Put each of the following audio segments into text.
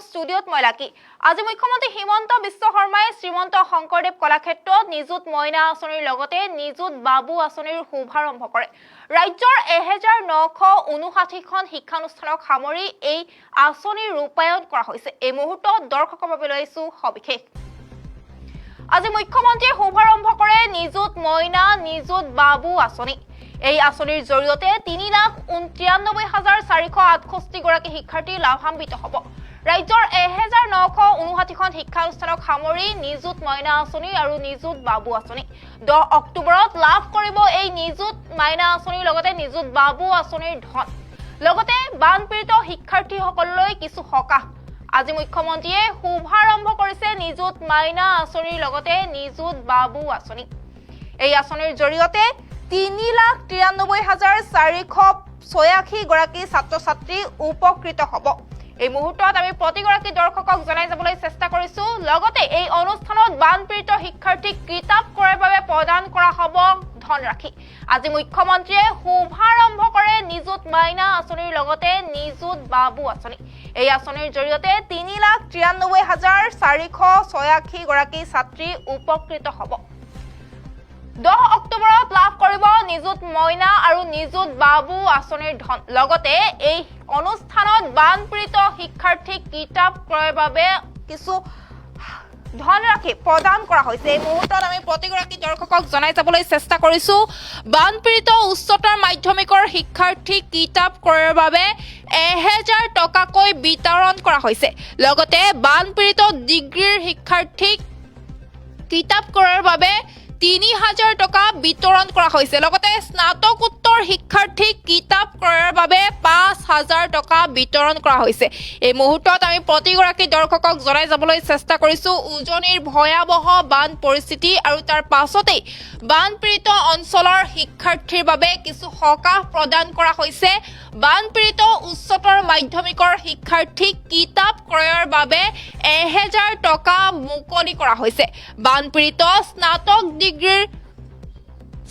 ষ্টুডিঅ'ত মই লাকি আজি মুখ্যমন্ত্ৰী হিমন্ত বিশ্ব শৰ্মাই শ্ৰীমন্ত শংকৰদেৱ কলাক্ষেত্ৰত নিযুত মইনা আঁচনিৰ লগতে নিযুত বাবু আঁচনিৰ শুভাৰম্ভ কৰে ৰাজ্যৰ 1959খন শিক্ষানুষ্ঠানক সামৰি এই আঁচনিৰ ৰূপায়ণ কৰা হৈছে এই মুহূৰ্তত দৰ্শকৰ বাবে লৈছো সবিশেষ আজি মুখ্যমন্ত্ৰীয়ে শুভাৰম্ভ কৰে নিযুত মইনা নিযুত বাবু আঁচনি এই আঁচনিৰ জৰিয়তে 3,93,468 গৰাকী শিক্ষাৰ্থী লাভান্বিত হ'ব ৰাজ্যৰ 1959খন শিক্ষানুষ্ঠানক সামৰি নিযুত মইনা আঁচনি আৰু নিযুত বাবু আঁচনি 10 অক্টোবৰত লাভ কৰিব এই নিযুত মইনা আঁচনিৰ লগতে নিযুত বাবু আঁচনিৰ ধন লগতে বানপীড়িত শিক্ষাৰ্থীসকললৈ কিছু সকাহ আজি মুখ্যমন্ত্ৰীয়ে শুভাৰম্ভ কৰিছে নিযুত মইনা আঁচনিৰ লগতে নিযুত বাবু আঁচনি এই আঁচনিৰ জৰিয়তে 3,93,486 গৰাকী ছাত্ৰ-ছাত্ৰী উপকৃত হ'ব এই মুহূৰ্তত আমি প্ৰতিগৰাকী দৰ্শকক জনাই যাবলৈ চেষ্টা কৰিছো লগতে এই অনুষ্ঠানত বানপীড়িত শিক্ষাৰ্থীক কিতাপ ক্ৰয়ৰ বাবে প্ৰদান কৰা হ'ব ধনৰাশি আজি মুখ্যমন্ত্ৰীয়ে শুভাৰম্ভ কৰে নিযুত মইনা আঁচনিৰ লগতে নিযুত বাবু আঁচনি এই আঁচনিৰ জৰিয়তে 3,93,486 গৰাকী ছাত্ৰী উপকৃত হ'ব 10 অক্টোবৰত লাভ কৰিব নিযুত মইনা আৰু নিযুত বাবু আঁচনিৰ ধন লগতে এই অনুষ্ঠানত বানপীড়িত শিক্ষাৰ্থীক কিতাপ ক্ৰয়ৰ বাবে কিছু ধনৰাশি প্ৰদান কৰা হৈছে এই মুহূৰ্তত আমি প্ৰতিগৰাকী দৰ্শকক জনাই যাবলৈ চেষ্টা কৰিছো বানপীড়িত উচ্চতৰ মাধ্যমিকৰ শিক্ষাৰ্থীক কিতাপ ক্ৰয়ৰ বাবে 1000 টকাকৈ বিতৰণ কৰা হৈছে লগতে বানপীড়িত ডিগ্ৰীৰ শিক্ষাৰ্থীক কিতাপ ক্ৰয়ৰ বাবে 3,000 টকা বিতৰণ কৰা হৈছে লগতে স্নাতকোত্তৰ শিক্ষাৰ্থীক কিতাপ ক্ৰয়ৰ বাবে 5,000 টকা বিতৰণ কৰা হৈছে এই মুহূৰ্তত আমি প্ৰতিগৰাকী দৰ্শকক জনাই যাবলৈ চেষ্টা কৰিছো উজনিৰ ভয়াৱহ বান পৰিস্থিতি আৰু তাৰ পাছতেই বানপীড়িত অঞ্চলৰ শিক্ষাৰ্থীৰ বাবে কিছু সকাহ প্ৰদান কৰা হৈছে বানপীড়িত উচ্চতৰ মাধ্যমিকৰ শিক্ষাৰ্থীক কিতাপ ক্ৰয়ৰ বাবে 1000 টকা মুকলি কৰা হৈছে বানপীড়িত স্নাতক ডিগ্ৰীৰ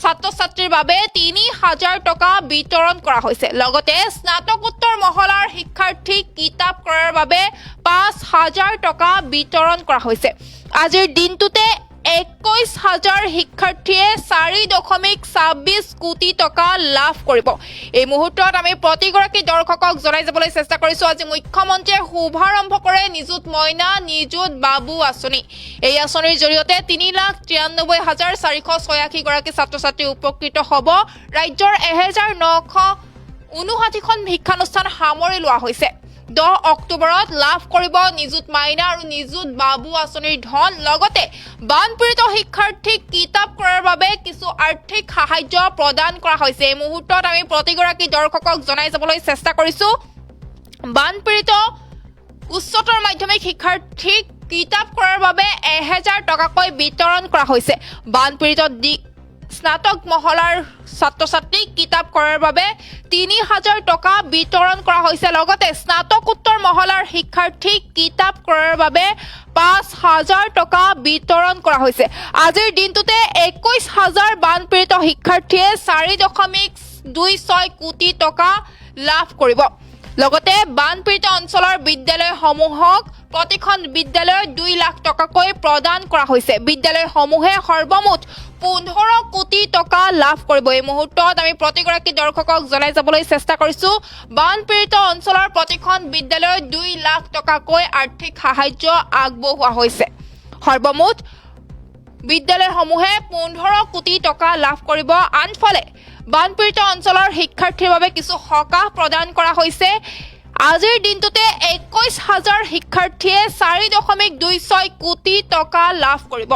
ছাত্ৰ-ছাত্ৰীৰ বাবে 3,000 টকা বিতৰণ কৰা হৈছে লগতে স্নাতকোত্তৰ মহলাৰ শিক্ষাৰ্থীক কিতাপ ক্ৰয়ৰ বাবে 5,000 টকা বিতৰণ কৰা হৈছে আজিৰ দিনটোতে 21,000 শিক্ষাৰ্থীয়ে 4.26 কোটি টকা লাভ কৰিব এই মুহূৰ্তত আমি প্ৰতিগৰাকী দৰ্শকক জনাই যাবলৈ চেষ্টা কৰিছো আজি মুখ্যমন্ত্ৰীয়ে শুভাৰম্ভ কৰে নিযুত মইনা নিযুত বাবু আঁচনি এই আঁচনিৰ জৰিয়তে 3,93,486 গৰাকী ছাত্ৰ-ছাত্ৰী উপকৃত হ'ব ৰাজ্যৰ 1959খন শিক্ষানুষ্ঠান সামৰি লোৱা হৈছে 10 অক্টোবৰত লাভ কৰিব নিযুত মইনা আৰু নিযুত বাবু আঁচনিৰ ধন লগতে বানপীড়িত শিক্ষাৰ্থীক কিতাপ ক্ৰয়ৰ বাবে কিছু আৰ্থিক সাহায্য প্ৰদান কৰা হৈছে এই মুহূৰ্তত আমি প্ৰতিগৰাকী দৰ্শকক জনাই যাবলৈ চেষ্টা কৰিছো বানপীড়িত উচ্চতৰ মাধ্যমিক শিক্ষাৰ্থীক কিতাপ ক্ৰয়ৰ বাবে 1000 টকাকৈ বিতৰণ কৰা হৈছে বানপীড়িত স্নাতক মহলাৰ ছাত্ৰ-ছাত্ৰীক কিতাপ ক্ৰয়ৰ বাবে 3,000 টকা বিতৰণ কৰা হৈছে লগতে স্নাতকোত্তৰ মহলাৰ শিক্ষাৰ্থীক কিতাপ ক্ৰয়ৰ বাবে 5,000 টকা বিতৰণ কৰা হৈছে আজিৰ দিনটোতে 21,000 বানপীড়িত শিক্ষাৰ্থীয়ে 4.26 কোটি টকা লাভ কৰিব লগতে বানপীড়িত অঞ্চলৰ বিদ্যালয়সমূহক প্ৰতিখন বিদ্যালয়ত 2 লাখ টকাকৈ প্ৰদান কৰা হৈছে বিদ্যালয়সমূহে সৰ্বমুঠ 15 কোটি টকা লাভ কৰিব এই মুহূৰ্তত আমি প্ৰতিগৰাকী দৰ্শকক জনাই যাবলৈ চেষ্টা কৰিছো বানপীড়িত অঞ্চলৰ প্ৰতিখন বিদ্যালয়ত 2 লাখ টকাকৈ আৰ্থিক সাহায্য আগবঢ়োৱা হৈছে সৰ্বমুঠ বিদ্যালয়সমূহে 15 কোটি টকা লাভ কৰিব আনফালে বানপীড়িত অঞ্চলৰ শিক্ষাৰ্থীৰ বাবে কিছু সকাহ প্ৰদান কৰা হৈছে আজিৰ দিনটোতে 21,000 শিক্ষাৰ্থীয়ে 4.26 কোটি টকা লাভ কৰিব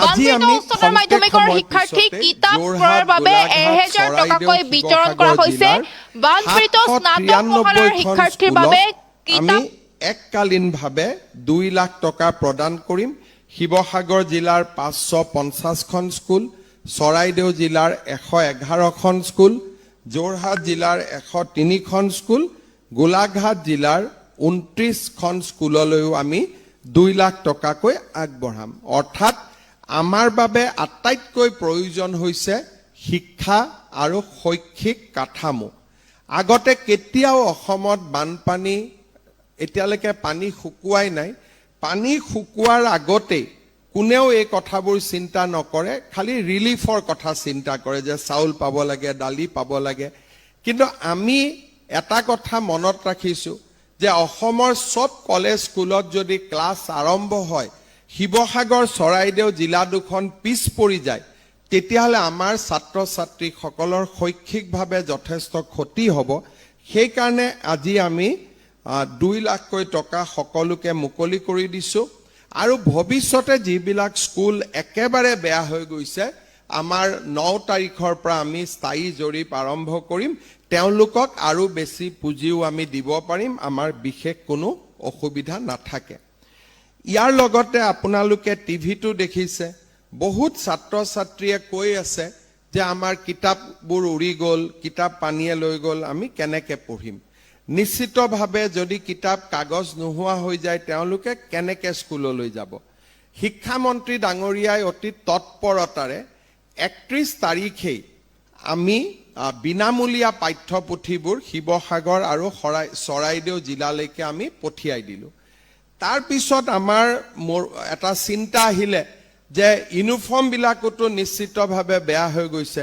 বানপীড়িত উচ্চতৰ মাধ্যমিকৰ শিক্ষাৰ্থীক কিতাপ ক্ৰয়ৰ বাবে 1000 টকাকৈ বিতৰণ কৰা হৈছে বানপীড়িত স্নাতক মহলাৰ শিক্ষাৰ্থীৰ বাবে কিতাপ এককালীনভাৱে 2 লাখ টকা প্ৰদান কৰিম শিৱসাগৰ জিলাৰ 550খন স্কুল চৰাইদেউ জিলাৰ 111খন স্কুল যোৰহাট জিলাৰ 103খন স্কুল গোলাঘাট জিলাৰ 29খন স্কুললৈও আমি 2 লাখ টকাকৈ আগবঢ়াম অৰ্থাৎ আমাৰ বাবে আটাইতকৈ প্ৰয়োজন হৈছে শিক্ষা আৰু শৈক্ষিক কাঠামো আগতে কেতিয়াও অসমত বানপানী এতিয়ালৈকে পানী শুকুৱাই নাই পানী শুকুৱাৰ আগতে কোনেও এই কথাবোৰ চিন্তা নকৰে খালি ৰিলিফৰ কথা চিন্তা কৰে যে চাউল পাব লাগে দালি পাব লাগে কিন্তু আমি এটা কথা মনত ৰাখিছো যে অসমৰ সব কলেজ স্কুলত যদি ক্লাছ আৰম্ভ হয় শিৱসাগৰ চৰাইদেউ জিলা দুখন পিছ পৰি যায় তেতিয়াহলে আমাৰ ছাত্ৰ ছাত্ৰীসকলৰ শৈক্ষিকভাৱে যথেষ্ট ক্ষতি হ'ব সেই কাৰণে আজি আমি 2 লাখকৈ টকা সকলোকে মুকলি কৰি দিছো আৰু ভৱিষ্যতে যিবিলাক স্কুল একেবাৰে বেয়া হৈ গৈছে আমাৰ 9 তাৰিখৰ পৰা আমি স্থায়ী জৰীপ আৰম্ভ কৰিম তেওঁলোকক আৰু বেছি পুঁজিও আমি দিব পাৰিম আমাৰ বিশেষ কোনো অসুবিধা নাথাকে ইয়াৰ লগতে আপোনালোকে টিভিটো দেখিছে বহুত ছাত্ৰ ছাত্ৰীয়ে কৈ আছে যে আমাৰ কিতাপবোৰ উৰি গ'ল কিতাপ পানীয়ে লৈ গ'ল আমি কেনেকৈ পঢ়িম নিশ্চিতভাৱে যদি কিতাপ কাগজ নোহোৱা হৈ যায় তেওঁলোকে কেনেকৈ স্কুললৈ যাব শিক্ষামন্ত্ৰী ডাঙৰীয়াই অতি তৎপৰতাৰে 31 তাৰিখে আমি বিনামূলীয়া পাঠ্যপুথিবোৰ শিৱসাগৰ আৰু চৰাইদেউ জিলালৈকে আমি পঠিয়াই দিলো তাৰ পিছত আমাৰ এটা চিন্তা আহিলে যে ইউনিফৰ্ম বিলাকতো নিশ্চিতভাৱে বেয়া হৈ গৈছে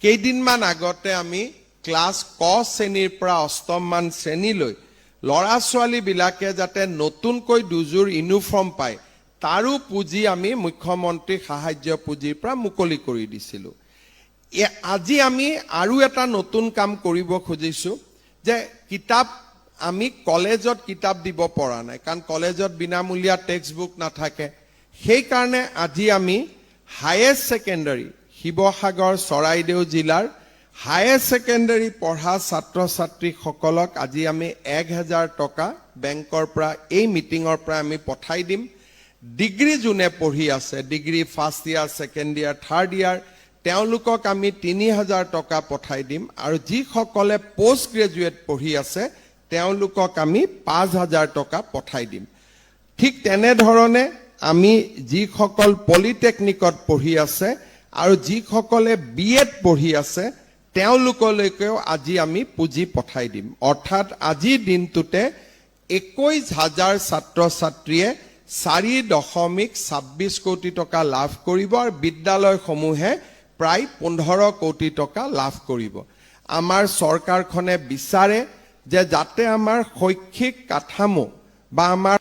কেইদিনমান আগতে আমি ক্লাছ ক শ্ৰেণীৰ পৰা অষ্টম মান শ্ৰেণীলৈ লৰা ছোৱালী বিলাকে যাতে নতুনকৈ দুযোৰ ইউনিফৰ্ম পায় তাৰো পুঁজি আমি মুখ্যমন্ত্ৰী সাহায্য পুঁজিৰ পৰা মুকলি কৰি দিছিলো আজি আমি আৰু এটা নতুন কাম কৰিব খুজিছো যে কিতাপ আমি কলেজত কিতাপ দিব পৰা নাই কাৰণ কলেজত বিনামূলীয়া টেক্সট বুক নাথাকে সেই কাৰণে আজি আমি হায়াৰ সেকেন্ডাৰী শিৱসাগৰ চৰাইদেউ জিলাৰ হায়াৰ সেকেন্ডাৰী পঢ়া ছাত্ৰ ছাত্ৰীসকলক আজি আমি 1000 টকা বেংকৰ পৰা এই মিটিঙৰ পৰা আমি পঠাই দিম ডিগ্ৰী জুনে পঢ়ি আছে degree first year second year third year তেওঁলোকক আমি 3000 টকা পঠাই দিম আৰু যিসকলে পোষ্ট গ্ৰেজুৱেট পঢ়ি আছে তেওঁলোকক আমি 5000 টকা পঠাই দিম ঠিক তেনে ধৰণে আমি যিসকল পলিটেকনিকত পঢ়ি আছে আৰু যিসকলে বিএড পঢ়ি আছে তেওঁলোকলৈকেও আজি আমি পুঁজি পঠাই দিম অৰ্থাৎ আজি দিনটোতে 21000 ছাত্ৰ ছাত্ৰীয়ে 4.26 কোটি টকা লাভ কৰিব আৰু বিদ্যালয়সমূহে প্ৰায় 15 কোটি টকা লাভ কৰিব আমাৰ চৰকাৰখনে বিচাৰে যে যাতে আমাৰ শৈক্ষিক কাঠামো বা আমাৰ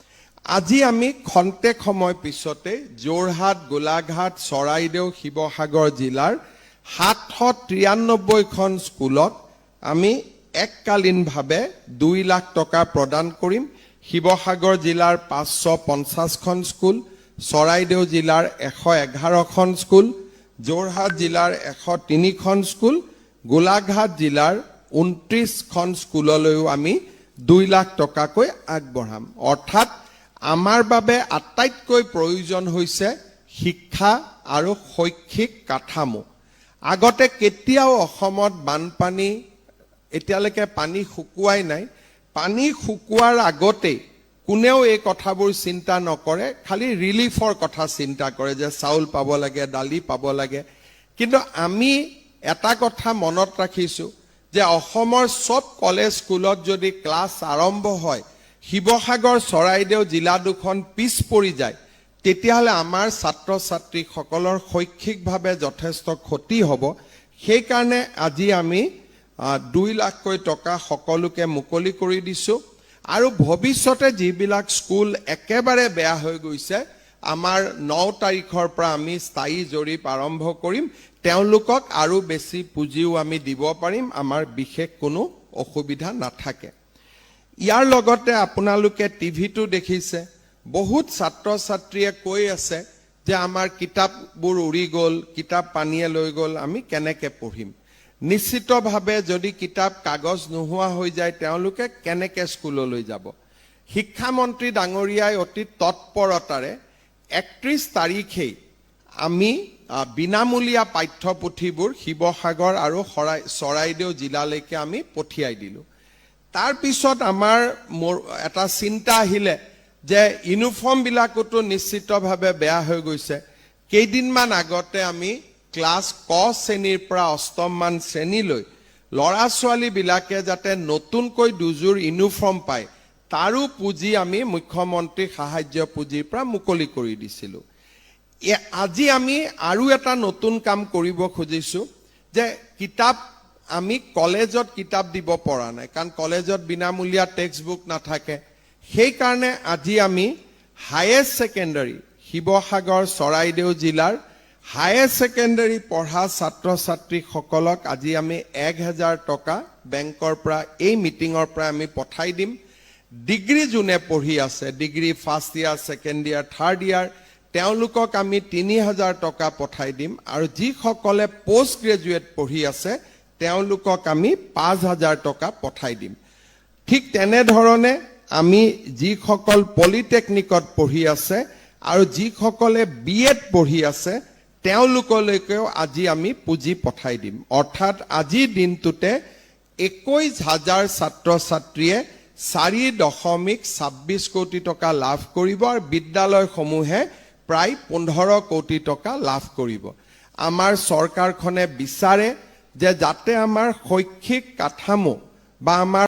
আজি আমি খন্তেক সময় পিছতে যোৰহাট গোলাঘাট চৰাইদেউ শিৱসাগৰ জিলাৰ 793খন স্কুলত আমি এককালীনভাৱে 2 লাখ টকা প্ৰদান কৰিম শিৱসাগৰ জিলাৰ 550খন স্কুল চৰাইদেউ জিলাৰ 111খন স্কুল যোৰহাট জিলাৰ 103খন স্কুল গোলাঘাট জিলাৰ 29খন স্কুললৈও আমি 2 লাখ টকাকৈ আগবঢ়াম অৰ্থাৎ আমাৰ বাবে আটাইতকৈ প্ৰয়োজন হৈছে শিক্ষা আৰু শৈক্ষিক কাঠামো আগতে কেতিয়াও অসমত বানপানী এতিয়ালৈকে পানী শুকুৱাই নাই পানী শুকুৱাৰ আগতে কোনেও এই কথাবোৰ চিন্তা নকৰে খালি ৰিলিফৰ কথা চিন্তা কৰে যে চাউল পাব লাগে দালি পাব লাগে কিন্তু আমি এটা কথা মনত ৰাখিছো যে অসমৰ সব কলেজ স্কুলত যদি ক্লাছ আৰম্ভ হয় শিৱসাগৰ চৰাইদেউ জিলা দুখন পিছ পৰি যায় তেতিয়াহলে আমাৰ ছাত্ৰ ছাত্ৰীসকলৰ শৈক্ষিকভাৱে যথেষ্ট ক্ষতি হ'ব সেই কাৰণে আজি আমি 2 লাখকৈ টকা সকলোকে মুকলি কৰি দিছো আৰু ভৱিষ্যতে যিবিলাক স্কুল একেবাৰে বেয়া হৈ গৈছে আমাৰ 9 তাৰিখৰ পৰা আমি স্থায়ী জৰীপ আৰম্ভ কৰিম তেওঁলোকক আৰু বেছি পুঁজিও আমি দিব পাৰিম আমাৰ বিশেষ কোনো অসুবিধা নাথাকে ইয়াৰ লগতে আপোনালোকে টিভিটো দেখিছে বহুত ছাত্ৰ ছাত্ৰীয়ে কৈ আছে যে আমাৰ কিতাপবোৰ উৰি গ'ল কিতাপ পানীয়ে লৈ গ'ল আমি কেনেকৈ পঢ়িম নিশ্চিতভাৱে যদি কিতাপ কাগজ নোহোৱা হৈ যায় তেওঁলোকে কেনেকৈ স্কুললৈ যাব শিক্ষামন্ত্ৰী ডাঙৰীয়াই অতি তৎপৰতাৰে 31 তাৰিখে আমি বিনামূলীয়া পাঠ্যপুথিবোৰ শিৱসাগৰ আৰু চৰাইদেউ জিলালৈকে আমি পঠিয়াই দিলো তাৰ পিছত আমাৰ এটা চিন্তা আহিলে যে ইউনিফৰ্ম বিলাকতো নিশ্চিতভাৱে বেয়া হৈ গৈছে কেইদিনমান আগতে আমি ক্লাছ ক শ্ৰেণীৰ পৰা অষ্টম মান শ্ৰেণীলৈ লৰা ছোৱালী বিলাকে যাতে নতুনকৈ দুযোৰ ইউনিফৰ্ম পায় তাৰো পুঁজি আমি মুখ্যমন্ত্ৰী সাহায্য পুঁজিৰ পৰা মুকলি কৰি দিছিলোঁ। আজি আমি আৰু এটা নতুন কাম কৰিব খুজিছোঁ যে কিতাপ আমি কলেজত কিতাপ দিব পৰা নাই, কাৰণ কলেজত বিনামূলীয়া টেক্সট বুক নাথাকে। সেইকাৰণে আজি আমি হায়াৰ ছেকেণ্ডাৰী শিৱসাগৰ চৰাইদেউ জিলাৰ হায়াৰ ছেকেণ্ডাৰী পঢ়া ছাত্ৰ ছাত্ৰীসকলক আজি আমি 1000 টকা বেংকৰ পৰা এই মিটিঙৰ পৰা আমি পঠাই দিম। ডিগ্ৰী যোনে পঢ়ি আছে, degree first year, second year, third year, তেওঁলোকক আমি 3000 টকা পঠাই দিম। আৰু যিসকলে পোষ্ট গ্ৰেজুৱেট পঢ়ি আছে তেওঁলোকক আমি 5000 টকা পঠাই দিম। ঠিক তেনেধৰণে আমি যিসকল পলিটেকনিকত পঢ়ি আছে আৰু যিসকলে BEd পঢ়ি আছে তেওঁলোকলৈকেও আজি আমি পুঁজি পঠাই দিম। অৰ্থাৎ আজিৰ দিনটোতে 21000 ছাত্ৰ ছাত্ৰীয়ে 4.26 কোটি টকা লাভ কৰিব আৰু বিদ্যালয়সমূহে প্ৰায় 15 কোটি টকা লাভ কৰিব। আমাৰ চৰকাৰখনে বিচাৰে যে যাতে আমাৰ শৈক্ষিক কাঠামো বা আমাৰ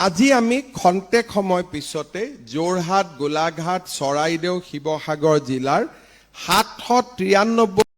আজি আমি খন্তেক সময় পিছতে যোৰহাট, গোলাঘাট, চৰাইদেউ, শিৱসাগৰ জিলাৰ 793